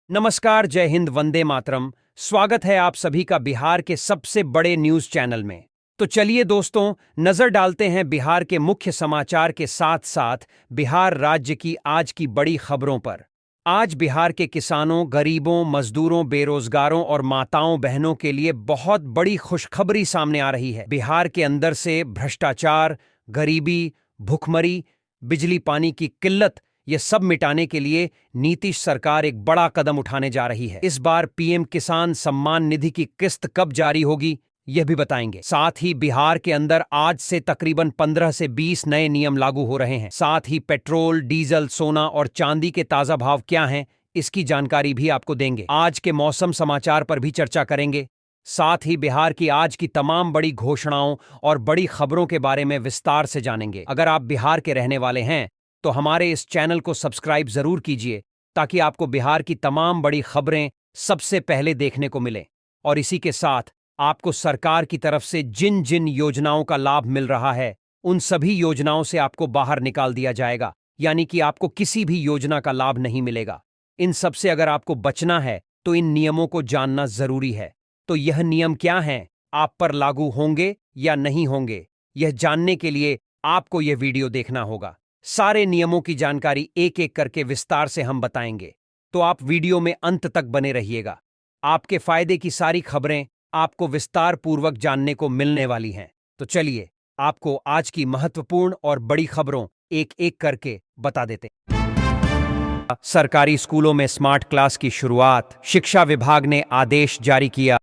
नमस्कार, जय हिंद, वंदे मातरम। स्वागत है आप सभी का बिहार के सबसे बड़े न्यूज चैनल में। तो चलिए दोस्तों, नजर डालते हैं बिहार के मुख्य समाचार के साथ साथ बिहार राज्य की आज की बड़ी खबरों पर। आज बिहार के किसानों, गरीबों, मजदूरों, बेरोजगारों और माताओं बहनों के लिए बहुत बड़ी खुशखबरी सामने आ रही है। बिहार के अंदर से भ्रष्टाचार, गरीबी, भुखमरी, बिजली पानी की किल्लत, ये सब मिटाने के लिए नीतीश सरकार एक बड़ा कदम उठाने जा रही है। इस बार पीएम किसान सम्मान निधि की किस्त कब जारी होगी, यह भी बताएंगे। साथ ही बिहार के अंदर आज से तकरीबन 15 से 20 नए नियम लागू हो रहे हैं। साथ ही पेट्रोल, डीजल, सोना और चांदी के ताजा भाव क्या हैं, इसकी जानकारी भी आपको देंगे। आज के मौसम समाचार पर भी चर्चा करेंगे। साथ ही बिहार की आज की तमाम बड़ी घोषणाओं और बड़ी खबरों के बारे में विस्तार से जानेंगे। अगर आप बिहार के रहने वाले हैं तो हमारे इस चैनल को सब्सक्राइब जरूर कीजिए, ताकि आपको बिहार की तमाम बड़ी खबरें सबसे पहले देखने को मिले। और इसी के साथ आपको सरकार की तरफ से जिन जिन योजनाओं का लाभ मिल रहा है, उन सभी योजनाओं से आपको बाहर निकाल दिया जाएगा, यानी कि आपको किसी भी योजना का लाभ नहीं मिलेगा। इन सब से अगर आपको बचना है तो इन नियमों को जानना जरूरी है। तो यह नियम क्या हैं, आप पर लागू होंगे या नहीं होंगे, यह जानने के लिए आपको यह वीडियो देखना होगा। सारे नियमों की जानकारी एक एक करके विस्तार से हम बताएंगे, तो आप वीडियो में अंत तक बने रहिएगा। आपके फायदे की सारी खबरें आपको विस्तार पूर्वक जानने को मिलने वाली हैं। तो चलिए आपको आज की महत्वपूर्ण और बड़ी खबरों एक एक करके बता देते हैं। सरकारी स्कूलों में स्मार्ट क्लास की शुरुआत, शिक्षा विभाग ने आदेश जारी किया।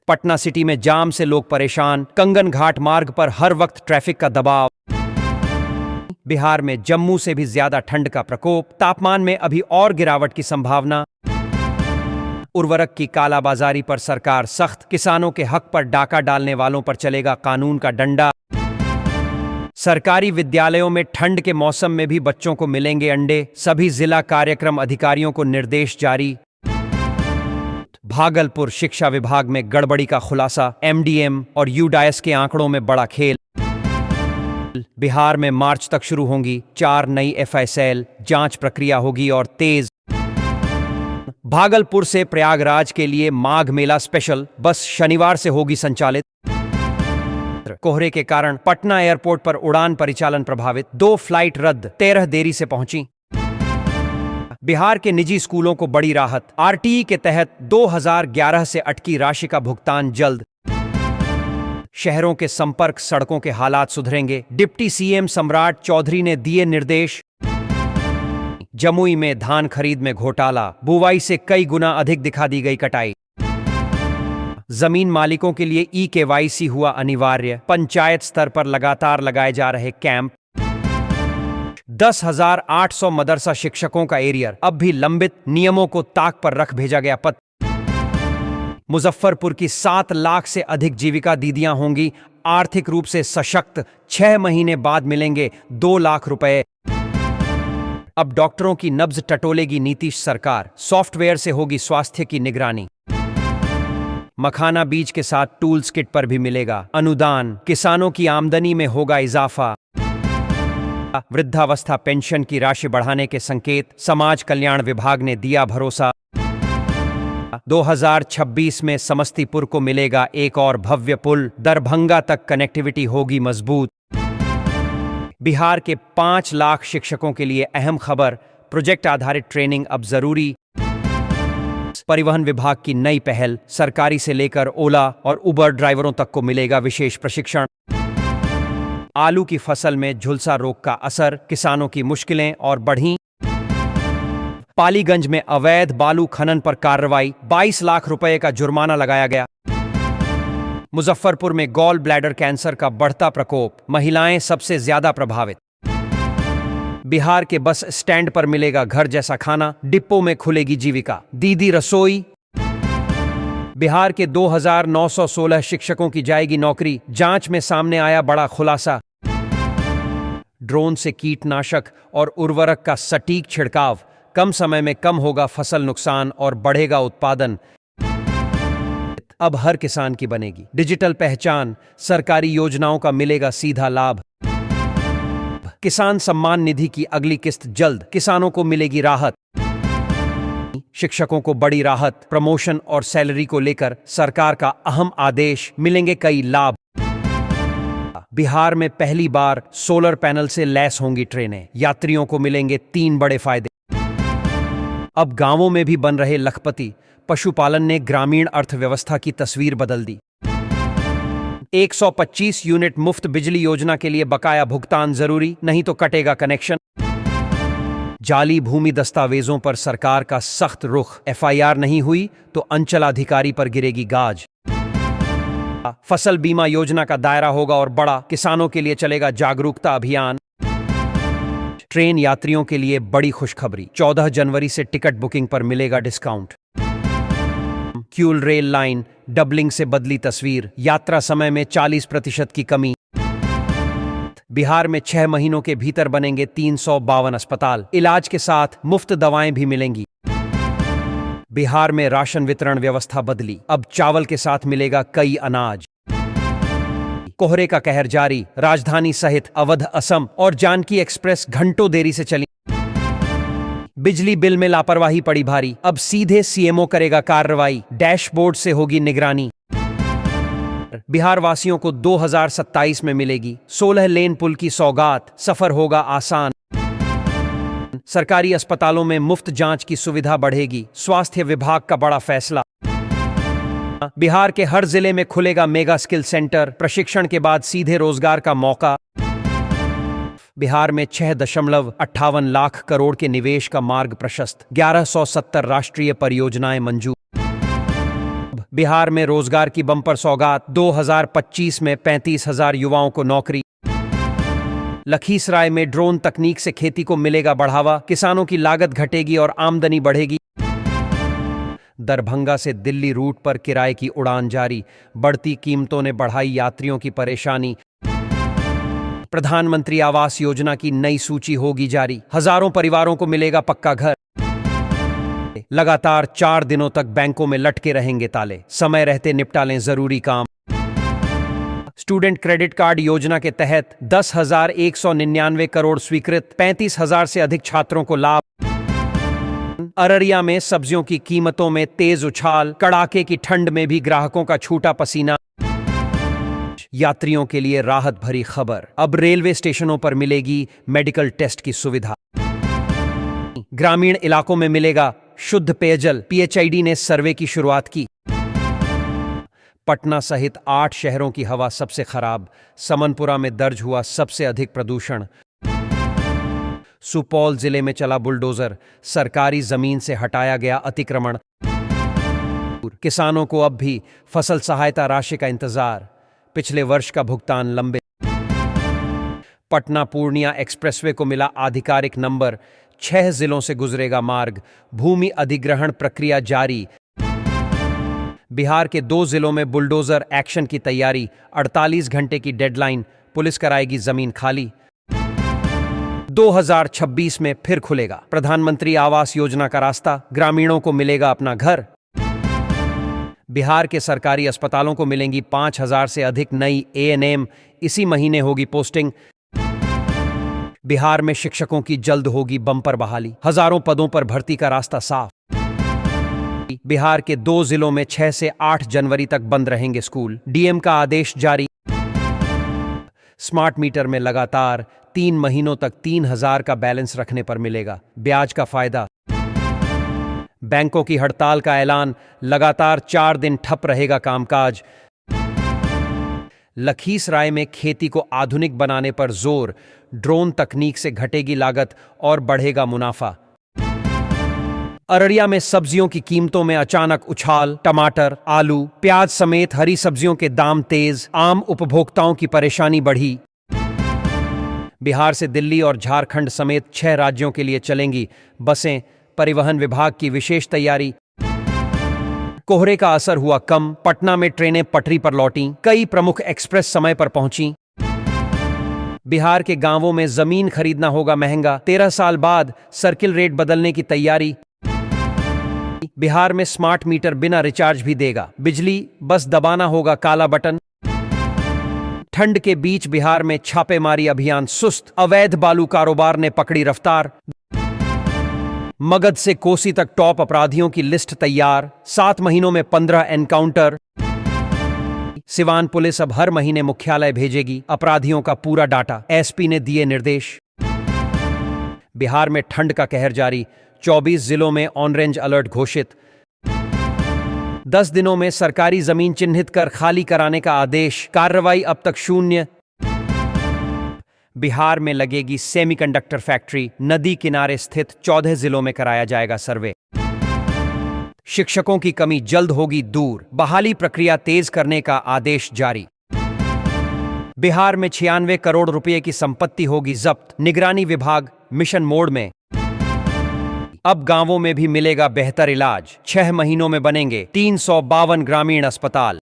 पटना सिटी में जाम से लोग परेशान, कंगन घाट मार्ग पर हर वक्त ट्रैफिक का दबाव। बिहार में जम्मू से भी ज्यादा ठंड का प्रकोप, तापमान में अभी और गिरावट की संभावना। उर्वरक की कालाबाजारी पर सरकार सख्त, किसानों के हक पर डाका डालने वालों पर चलेगा कानून का डंडा। सरकारी विद्यालयों में ठंड के मौसम में भी बच्चों को मिलेंगे अंडे, सभी जिला कार्यक्रम अधिकारियों को निर्देश जारी। भागलपुर शिक्षा विभाग में गड़बड़ी का खुलासा, एमडीएम और यूडाइस के आंकड़ों में बड़ा खेल। बिहार में मार्च तक शुरू होंगी 4 नई एफआईएसएल, जांच प्रक्रिया होगी और तेज। भागलपुर से प्रयागराज के लिए माघ मेला स्पेशल बस शनिवार से होगी संचालित। कोहरे के कारण पटना एयरपोर्ट पर उड़ान परिचालन प्रभावित, 2 फ्लाइट रद्द, 13 देरी से पहुंची। बिहार के निजी स्कूलों को बड़ी राहत, आरटीई के तहत 2011 से अटकी राशि का भुगतान जल्द। शहरों के संपर्क सड़कों के हालात सुधरेंगे, डिप्टी सीएम सम्राट चौधरी ने दिए निर्देश। जमुई में धान खरीद में घोटाला, बुवाई से कई गुना अधिक दिखा दी गई कटाई। जमीन मालिकों के लिए ई-केवाईसी हुआ अनिवार्य, पंचायत स्तर पर लगातार लगाए जा रहे कैंप। 10,800 मदरसा शिक्षकों का एरियर अब भी लंबित, नियमों को ताक पर रख भेजा गया पत्र। मुजफ्फरपुर की 7 लाख से अधिक जीविका दीदियां होंगी आर्थिक रूप से सशक्त, 6 महीने बाद मिलेंगे 2 लाख रुपए। अब डॉक्टरों की नब्ज टटोलेगी नीतीश सरकार, सॉफ्टवेयर से होगी स्वास्थ्य की निगरानी। मखाना बीज के साथ टूल्स किट पर भी मिलेगा अनुदान, किसानों की आमदनी में होगा इजाफा। वृद्धावस्था पेंशन की राशि बढ़ाने के संकेत, समाज कल्याण विभाग ने दिया भरोसा। 2026 में समस्तीपुर को मिलेगा एक और भव्य पुल, दरभंगा तक कनेक्टिविटी होगी मजबूत। बिहार के 5 लाख शिक्षकों के लिए अहम खबर, प्रोजेक्ट आधारित ट्रेनिंग अब जरूरी। परिवहन विभाग की नई पहल, सरकारी से लेकर ओला और उबर ड्राइवरों तक को मिलेगा विशेष प्रशिक्षण। आलू की फसल में झुलसा रोग का असर, किसानों की मुश्किलें और बढ़ी। पालीगंज में अवैध बालू खनन पर कार्रवाई, 22 लाख रुपए का जुर्माना लगाया गया। मुजफ्फरपुर में गॉल ब्लैडर कैंसर का बढ़ता प्रकोप, महिलाएं सबसे ज्यादा प्रभावित। बिहार के बस स्टैंड पर मिलेगा घर जैसा खाना, डिपो में खुलेगी जीविका, दीदी रसोई। बिहार के 2,916 शिक्षकों की जाएगी नौकरी, जांच में सामने आया बड़ा खुलासा। ड्रोन से कीटनाशक और उर्वरक का सटीक छिड़काव, कम समय में कम होगा फसल नुकसान और बढ़ेगा उत्पादन। अब हर किसान की बनेगी डिजिटल पहचान, सरकारी योजनाओं का मिलेगा सीधा लाभ। किसान सम्मान निधि की अगली किस्त जल्द, किसानों को मिलेगी राहत। शिक्षकों को बड़ी राहत, प्रमोशन और सैलरी को लेकर सरकार का अहम आदेश, मिलेंगे कई लाभ। बिहार में पहली बार सोलर पैनल से लैस होंगी ट्रेनें, यात्रियों को मिलेंगे 3 बड़े फायदे। अब गांवों में भी बन रहे लखपति, पशुपालन ने ग्रामीण अर्थव्यवस्था की तस्वीर बदल दी। 125 यूनिट मुफ्त बिजली योजना के लिए बकाया भुगतान जरूरी, नहीं तो कटेगा कनेक्शन। जाली भूमि दस्तावेजों पर सरकार का सख्त रुख, एफआईआर नहीं हुई तो अंचलाधिकारी पर गिरेगी गाज। फसल बीमा योजना का दायरा होगा और बड़ा, किसानों के लिए चलेगा जागरूकता अभियान। ट्रेन यात्रियों के लिए बड़ी खुशखबरी, 14 जनवरी से टिकट बुकिंग पर मिलेगा discount. Kiul rail line doubling से बदली तस्वीर, यात्रा समय में 40% की कमी। बिहार में 6 महीनों के भीतर बनेंगे 352 अस्पताल, इलाज के साथ मुफ्त दवाएं भी मिलेंगी। बिहार में राशन वितरण व्यवस्था बदली, अब चावल के साथ मिलेगा कई अनाज। कोहरे का कहर जारी, राजधानी सहित अवध, असम और जानकी एक्सप्रेस घंटों देरी से चली। बिजली बिल में लापरवाही पड़ी भारी, अब सीधे सीएमओ करेगा कार्रवाई, डैशबोर्ड से होगी निगरानी। बिहार वासियों को 2027 में मिलेगी 16 लेन पुल की सौगात, सफर होगा आसान। सरकारी अस्पतालों में मुफ्त जांच की सुविधा बढ़ेगी, स्वास्थ्य विभाग का बड़ा फैसला। बिहार के हर जिले में खुलेगा मेगा स्किल सेंटर, प्रशिक्षण के बाद सीधे रोजगार का मौका। बिहार में 6.58 लाख करोड़ के निवेश का मार्ग प्रशस्त, 1170 राष्ट्रीय परियोजनाएं मंजूर। बिहार में रोजगार की बम्पर सौगात, 2025 में 35,000 युवाओं को नौकरी। लखीसराय में ड्रोन तकनीक से खेती को मिलेगा बढ़ावा, किसानों की लागत घटेगी और आमदनी बढ़ेगी। दरभंगा से दिल्ली रूट पर किराए की उड़ान जारी, बढ़ती कीमतों ने बढ़ाई यात्रियों की परेशानी। प्रधानमंत्री आवास योजना की नई सूची होगी जारी, हजारों परिवारों को मिलेगा पक्का घर। लगातार 4 दिनों तक बैंकों में लटके रहेंगे ताले, समय रहते निपटा लें जरूरी काम। स्टूडेंट क्रेडिट कार्ड योजना के तहत 10,199 करोड़ स्वीकृत, 35,000 से अधिक छात्रों को लाभ। अररिया में सब्जियों की कीमतों में तेज उछाल, कड़ाके की ठंड में भी ग्राहकों का छूटा पसीना। यात्रियों के लिए राहत भरी खबर, अब रेलवे स्टेशनों पर मिलेगी मेडिकल टेस्ट की सुविधा। ग्रामीण इलाकों में मिलेगा शुद्ध पेयजल, पीएचईडी ने सर्वे की शुरुआत की। पटना सहित 8 शहरों की हवा सबसे खराब, समनपुरा में दर्ज हुआ सबसे अधिक प्रदूषण। सुपौल जिले में चला बुलडोजर, सरकारी जमीन से हटाया गया अतिक्रमण। किसानों को अब भी फसल सहायता राशि का इंतजार, पिछले वर्ष का भुगतान लंबे। पटना पूर्णिया एक्सप्रेसवे को मिला आधिकारिक नंबर, 6 जिलों से गुजरेगा मार्ग, भूमि अधिग्रहण प्रक्रिया जारी। बिहार के 2 जिलों में बुलडोजर एक्शन की तैयारी, 48 घंटे की डेडलाइन, पुलिस कराएगी जमीन खाली। 2026 में फिर खुलेगा प्रधानमंत्री आवास योजना का रास्ता, ग्रामीणों को मिलेगा अपना घर। बिहार के सरकारी अस्पतालों को मिलेंगी 5,000 से अधिक नई एएनएम, इसी महीने होगी पोस्टिंग। बिहार में शिक्षकों की जल्द होगी बम्पर बहाली, हजारों पदों पर भर्ती का रास्ता साफ। बिहार के 2 जिलों में 6 से 8 जनवरी तक बंद रहेंगे स्कूल, डीएम का आदेश जारी। स्मार्ट मीटर में लगातार 3 महीनों तक 3,000 का बैलेंस रखने पर मिलेगा ब्याज का फायदा। बैंकों की हड़ताल का ऐलान, लगातार 4 दिन ठप रहेगा कामकाज। लखीसराय में खेती को आधुनिक बनाने पर जोर, ड्रोन तकनीक से घटेगी लागत और बढ़ेगा मुनाफा। अररिया में सब्जियों की कीमतों में अचानक उछाल, टमाटर, आलू, प्याज समेत हरी सब्जियों के दाम तेज, आम उपभोक्ताओं की परेशानी बढ़ी। बिहार से दिल्ली और झारखंड समेत 6 राज्यों के लिए चलेंगी बसें, परिवहन विभाग की विशेष तैयारी। कोहरे का असर हुआ कम, पटना में ट्रेनें पटरी पर लौटीं, कई प्रमुख एक्सप्रेस समय पर पहुंची। बिहार के गांवों में जमीन खरीदना होगा महंगा, 13 साल बाद सर्किल रेट बदलने की तैयारी। बिहार में स्मार्ट मीटर बिना रिचार्ज भी देगा बिजली, बस दबाना होगा काला बटन। ठंड के बीच बिहार में छापेमारी अभियान सुस्त, अवैध बालू कारोबार ने पकड़ी रफ्तार। मगध से कोसी तक टॉप अपराधियों की लिस्ट तैयार, 7 महीनों में 15 एनकाउंटर। सिवान पुलिस अब हर महीने मुख्यालय भेजेगी अपराधियों का पूरा डाटा, एसपी ने दिए निर्देश। बिहार में ठंड का कहर जारी, 24 जिलों में ऑरेंज अलर्ट घोषित। 10 दिनों में सरकारी जमीन चिन्हित कर खाली कराने का आदेश, कार्रवाई अब तक शून्य। बिहार में लगेगी सेमीकंडक्टर फैक्ट्री, नदी किनारे स्थित 14 जिलों में कराया जाएगा सर्वे। शिक्षकों की कमी जल्द होगी दूर, बहाली प्रक्रिया तेज करने का आदेश जारी। बिहार में 96 करोड़ रुपए की संपत्ति होगी जब्त, निगरानी विभाग मिशन मोड में। अब गांवों में भी मिलेगा बेहतर इलाज, 6 महीनों में बनेंगे 352 ग्रामीण अस्पताल।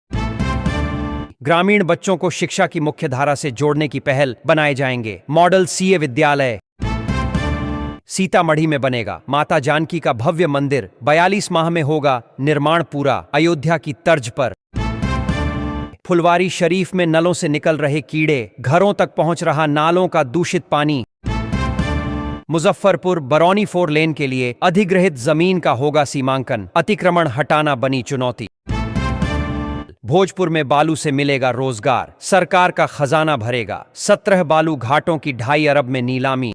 ग्रामीण बच्चों को शिक्षा की मुख्य धारा से जोड़ने की पहल बनाए जाएंगे मॉडल सीए विद्यालय। सीतामढ़ी में बनेगा माता जानकी का भव्य मंदिर, 42 माह में होगा निर्माण पूरा, अयोध्या की तर्ज पर। फुलवारी शरीफ में नलों से निकल रहे कीड़े, घरों तक पहुंच रहा नालों का दूषित पानी। मुजफ्फरपुर बरौनी 4 लेन के लिए अधिग्रहित जमीन का होगा सीमांकन, अतिक्रमण हटाना बनी चुनौती। भोजपुर में बालू से मिलेगा रोजगार, सरकार का खजाना भरेगा, 17 बालू घाटों की 2.5 अरब में नीलामी।